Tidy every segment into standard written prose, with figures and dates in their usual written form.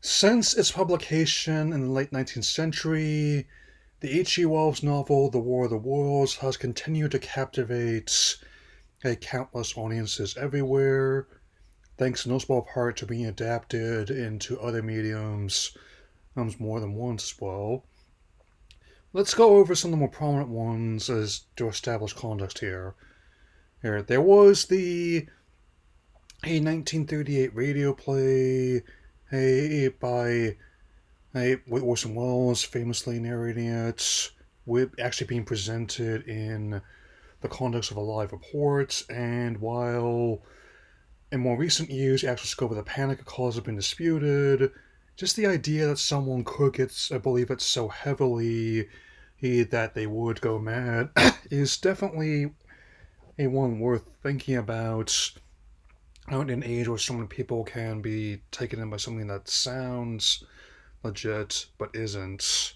Since its publication in the late 19th century, the H.G. Wells novel The War of the Worlds has continued to captivate countless audiences everywhere, thanks in no small part to being adapted into other mediums more than once as well. Let's go over some of the more prominent ones as to establish context here. There was the a 1938 radio play by with Orson Welles famously narrating it, with actually being presented in the context of a live report, and while in more recent years the actual scope of the panic cause has been disputed, just the idea that someone could believe it so heavily that they would go mad is definitely a one worth thinking about out in an age where so many people can be taken in by something that sounds legit but isn't.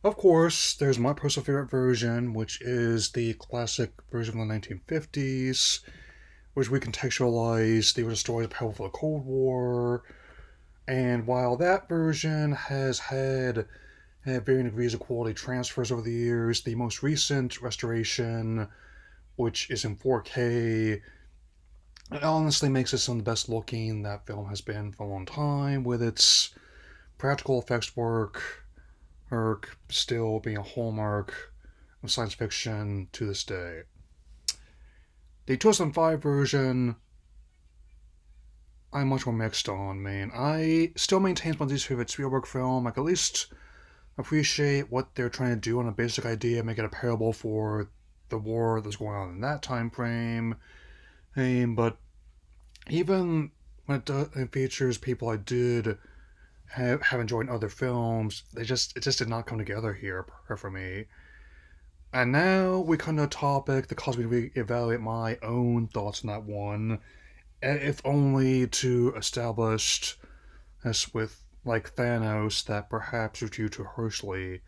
Of course, there's my personal favorite version, which is the classic version from the 1950s, which recontextualized the original stories of the Cold War. And while that version has had varying degrees of quality transfers over the years, the most recent restoration, which is in 4K, it honestly makes it some of the best looking that film has been for a long time, with its practical effects work still being a hallmark of science fiction to this day. The 2005 version, I'm much more mixed on, man. I still maintain it's my least favorite Spielberg film. I can at least appreciate what they're trying to do on a basic idea, make it a parable for the war that's going on in that time frame. But even when it features people I did have enjoyed in other films, it just did not come together here for me. And now we come to a topic that caused me to reevaluate my own thoughts on that one, if only to establish as with like Thanos that perhaps are due too harshly.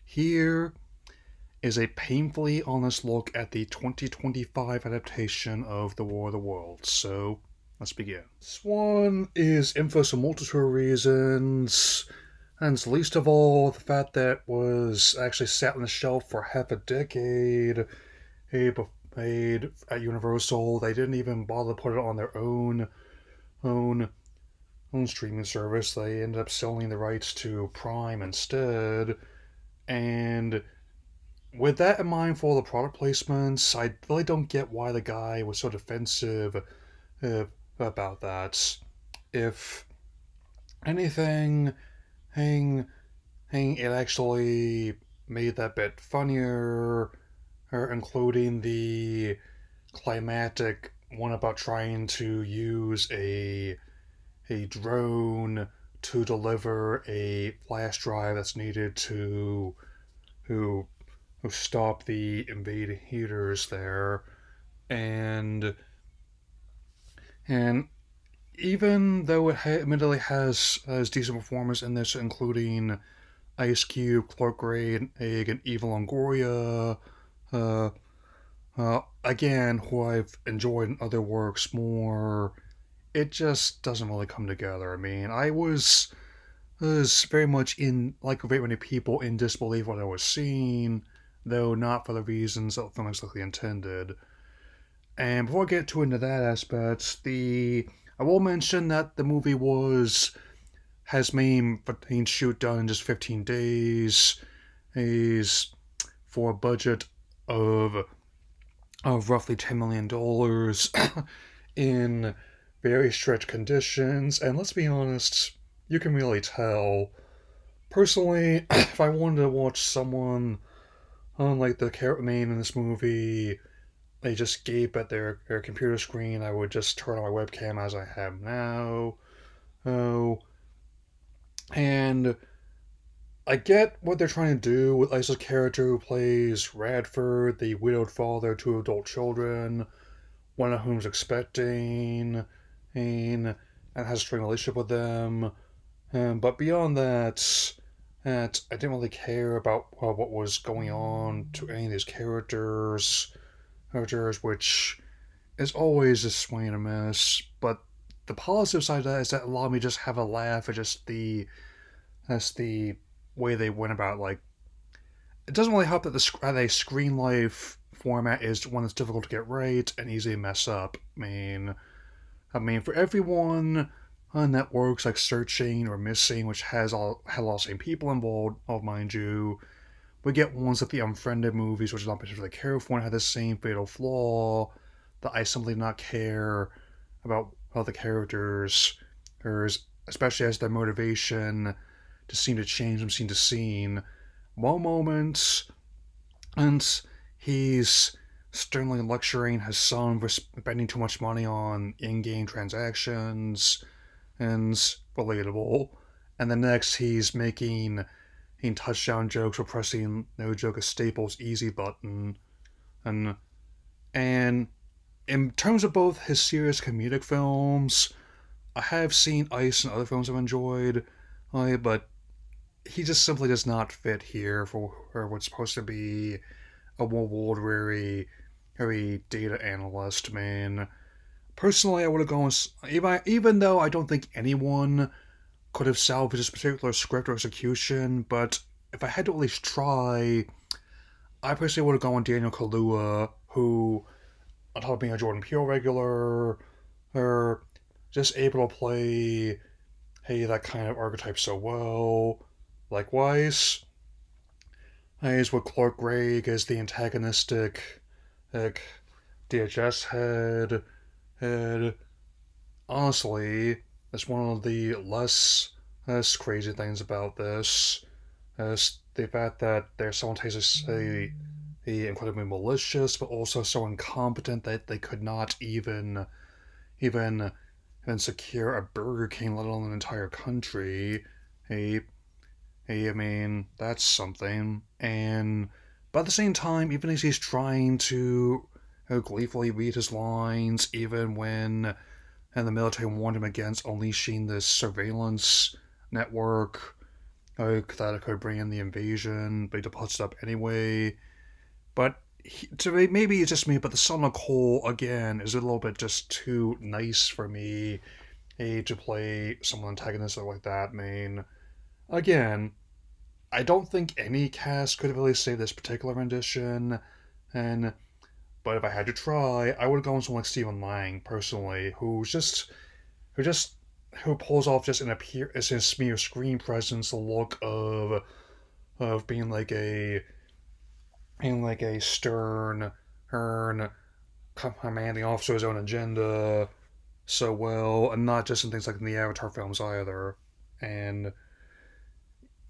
Here is a painfully honest look at the 2025 adaptation of The War of the Worlds. So let's begin. This one is infamous for multiple reasons, and least of all the fact that it was actually sat on the shelf for half a decade. Made at Universal, they didn't even bother to put it on their own own streaming service. They ended up selling the rights to Prime instead. And with that in mind for all the product placements, I really don't get why the guy was so defensive uh, about that. If anything, hang, it actually made that bit funnier, including the climactic one about trying to use a drone to deliver a flash drive that's needed who stop the invading heaters there, and and even though it admittedly has decent performers in this, including Ice Cube, Clark Gray, Egg, and Eva Longoria, uh, again, who I've enjoyed in other works more, it just doesn't really come together. I mean, I was very much in, like very many people, in disbelief what I was seeing, though not for the reasons that the film exactly intended. And before I get too into that aspect, I will mention that the movie has been shoot done in just 15 days, is for a budget of roughly $10 million in very stretched conditions, and let's be honest, you can really tell. Personally, if I wanted to watch someone unlike the character main in this movie, they just gape at their computer screen, I would just turn on my webcam as I have now. Oh, and I get what they're trying to do with Lisa's character who plays Radford, the widowed father of two adult children, one of whom's expecting, and has a strained relationship with them. But beyond that I didn't really care about what was going on to any of these characters, which is always a swing and a miss. But the positive side of that is that allowed me to just have a laugh at just that's the way they went about. Like, it doesn't really help that the screen life format is one that's difficult to get right and easy to mess up. I mean, for everyone on networks like Searching or Missing, which had a lot of same people involved, mind you, we get ones like the Unfriended movies, which is not particularly care for, and had the same fatal flaw that I simply do not care about the characters, especially as their motivation to seem to change from scene to scene. One moment, and he's sternly lecturing his son for spending too much money on in-game transactions, and relatable. And the next, he's making touchdown jokes for pressing no joke a Staples easy button, and and in terms of both his serious comedic films, I have seen Ice and other films I've enjoyed, but he just simply does not fit here for what's supposed to be a world very data analyst, man. Personally, I would have gone even though I don't think anyone could have salvaged this particular script or execution, but if I had to at least try, I personally would have gone with Daniel Kaluuya, who, on top of being a Jordan Peele regular, are just able to play, hey, that kind of archetype so well. Likewise, as with Clark Gregg as the antagonistic, like, DHS head. Honestly, that's one of the less crazy things about this. The fact that they're simultaneously incredibly malicious, but also so incompetent that they could not even secure a Burger King, let alone an entire country. Hey, I mean, that's something. But at the same time, even as he's trying to gleefully read his lines, even when the military warned him against unleashing this surveillance network that it could bring in the invasion, but he puts it up anyway. But maybe it's just me, but the Son of Cole, again, is a little bit just too nice for me to play someone antagonistic like that, man. Again, I don't think any cast could have really saved this particular rendition, and but if I had to try, I would have gone with someone like Stephen Lang, personally, who just who pulls off just as his mere screen presence the look of being like a stern commanding officer his own agenda so well, and not just in things like in the Avatar films either. And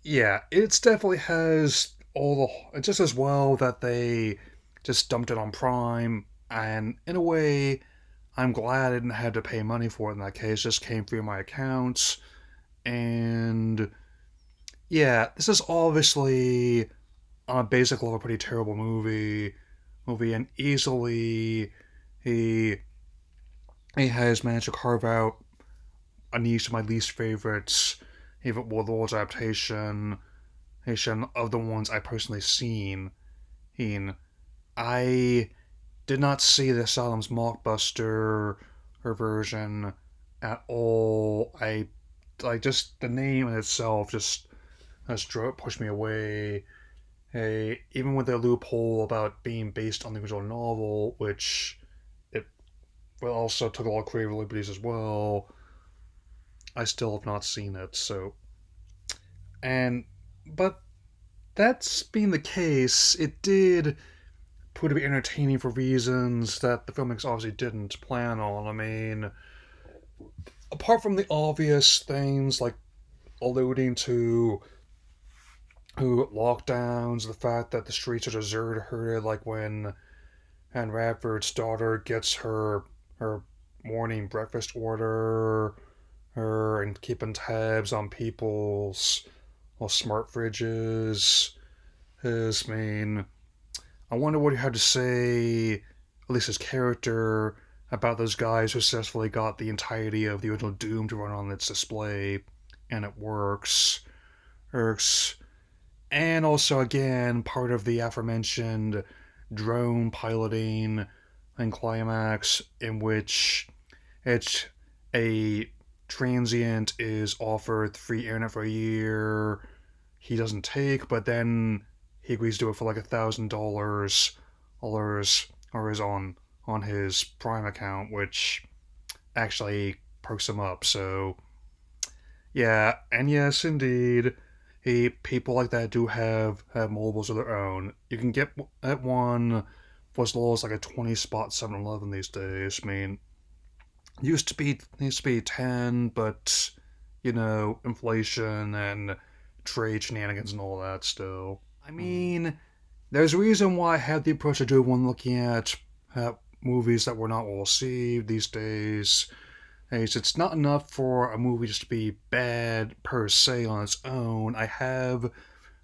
yeah, it's definitely has all the just as well that they just dumped it on Prime, and in a way, I'm glad I didn't have to pay money for it in that case. It just came through my account, and yeah, this is obviously on a basic level a pretty terrible movie, and easily he he has managed to carve out a niche of my least favorites, even Warlord's adaptation of the ones I personally seen. In I did not see the Asylum's mockbuster or version at all. I like just the name in itself just pushed me away. Even with the loophole about being based on the original novel, which it also took a lot of creative liberties as well. I still have not seen it. So, and but that's being the case, it did prove to be entertaining for reasons that the filmmakers obviously didn't plan on. I mean, apart from the obvious things like alluding to lockdowns, the fact that the streets are deserted, like when Anne Radford's daughter gets her morning breakfast order, and keeping tabs on people's smart fridges. His main. I wonder what he had to say, at least his character, about those guys who successfully got the entirety of the original Doom to run on its display, and it works. And also, again, part of the aforementioned drone piloting and climax, in which it's a transient is offered free internet for a year, he doesn't take, but then he agrees to do it for like $1,000 on his Prime account, which actually perks him up. So yeah, and yes, indeed, people like that do have mobiles of their own. You can get at one for as low as like a 20 spot 7-Eleven these days. I mean, used to be 10, but inflation and trade shenanigans and all that still. I mean, there's a reason why I had the approach I do when looking at movies that were not well received these days. It's not enough for a movie just to be bad per se on its own. I have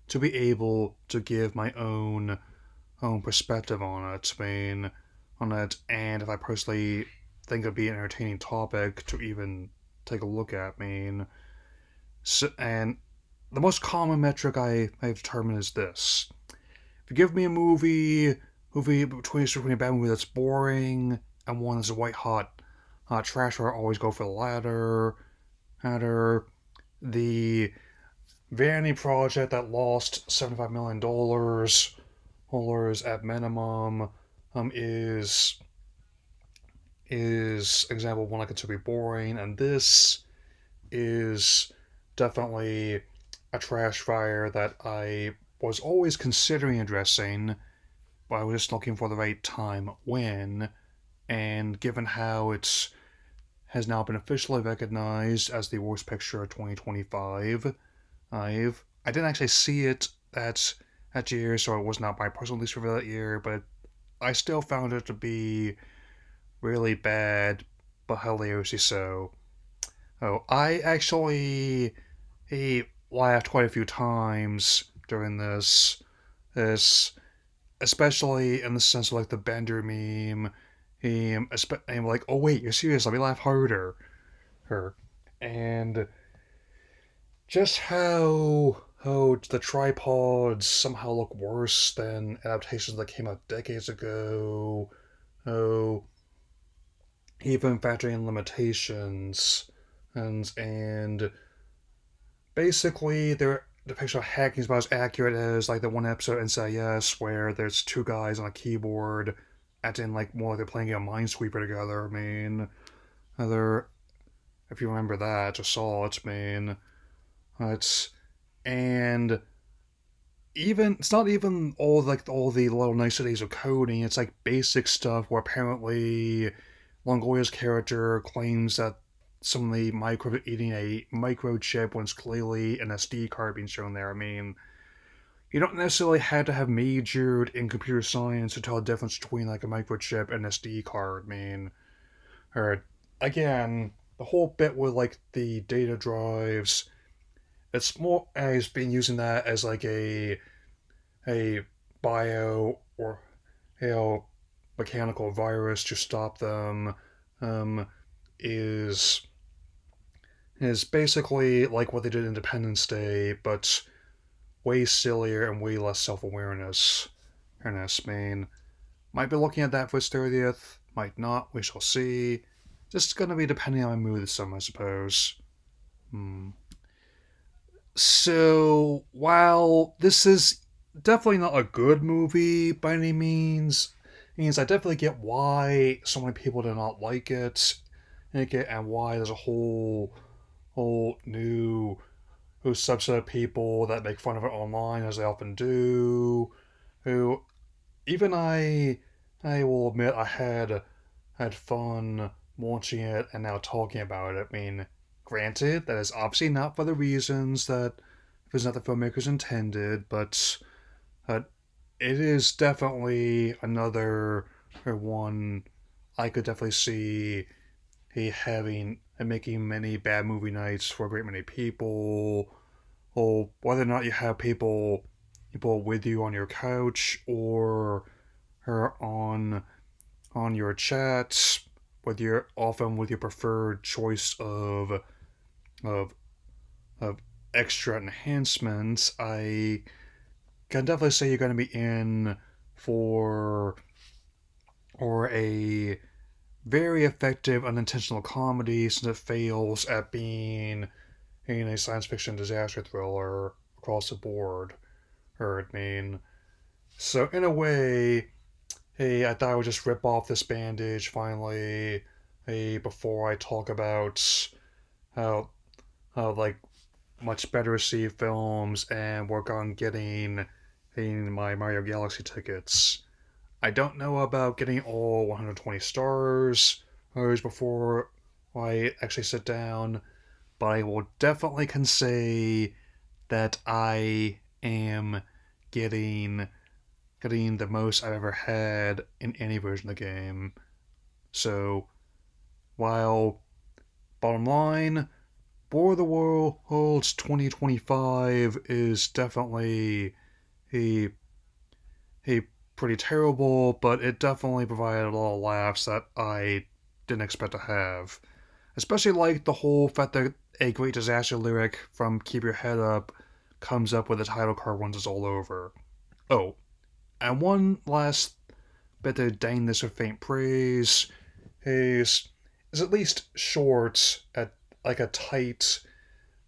to be able to give my own perspective on it. I mean, on it, and if I personally think it'd be an entertaining topic to even take a look at. I mean, and the most common metric I've determined is this: if you give me a between a bad movie that's boring and one that's a white hot trash, where I always go for the latter. Latter, the vanity project that lost $75 million at minimum is example one I consider to be boring, and this is definitely a trash fire that I was always considering addressing, but I was just looking for the right time when. And given how it has now been officially recognized as the worst picture of 2025, I didn't actually see it that year, so it was not my personal least favorite that year, but I still found it to be really bad, but hilariously so. Oh, I actually laughed quite a few times during this, especially in the sense of like the Bender meme. And like, oh wait, you're serious? Let me laugh harder. Her, and just how the tripods somehow look worse than adaptations that came out decades ago. Oh, even factoring in limitations, and basically their depiction of hacking is about as accurate as like the one episode in NCIS where there's two guys on a keyboard acting like more like they're playing a Minesweeper together. I mean, other if you remember that, just saw it. I mean, it's and even it's not even all the little niceties of coding. It's like basic stuff where apparently Longoria's character claims that somebody micro eating a microchip when it's clearly an SD card being shown there. I mean, you don't necessarily have to have majored in computer science to tell the difference between like a microchip and an SD card. I mean, or again, the whole bit with like the data drives, it's more as being using that as like a bio or mechanical virus to stop them um, is is basically like what they did in Independence Day, but way sillier and way less self-awareness. Fairness, I mean, might be looking at that for its 30th, might not, we shall see. Just gonna be depending on my mood this summer, I suppose. Hmm. So, while this is definitely not a good movie by any means I definitely get why so many people do not like it, and why there's a whole new subset of people that make fun of it online, as they often do. Who even I will admit I had fun watching it and now talking about it. I mean, granted, that is obviously not for the reasons that it was not the filmmakers intended, but uh, it is definitely another one I could definitely see he having and making many bad movie nights for a great many people, or whether or not you have people with you on your couch or on your chat, with your often with your preferred choice of of extra enhancements. I can definitely say you're going to be in for or a very effective unintentional comedy since it fails at being in a science fiction disaster thriller across the board. Or I mean, so in a way, hey, I thought I would just rip off this bandage finally. Hey, before I talk about how like much better received films and work on getting my Mario Galaxy tickets. I don't know about getting all 120 stars before I actually sit down, but I will definitely can say that I am getting getting the most I've ever had in any version of the game. So while bottom line, War of the Worlds 2025 is definitely a a pretty terrible, but it definitely provided a lot of laughs that I didn't expect to have. Especially like the whole fact that a great disaster lyric from Keep Your Head Up comes up with the title card once it's all over. Oh, and one last bit to dang this with faint praise is at least short at like a tight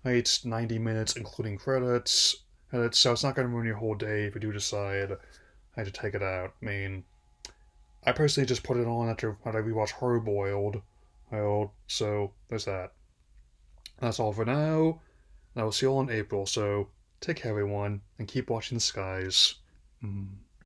it's 90 minutes including credits. So it's not going to ruin your whole day if you do decide I had to take it out. I mean, I personally just put it on after when I rewatched Hard Boiled. Well, so there's that. That's all for now. I will see you all in April, so take care, everyone, and keep watching the skies. Mm.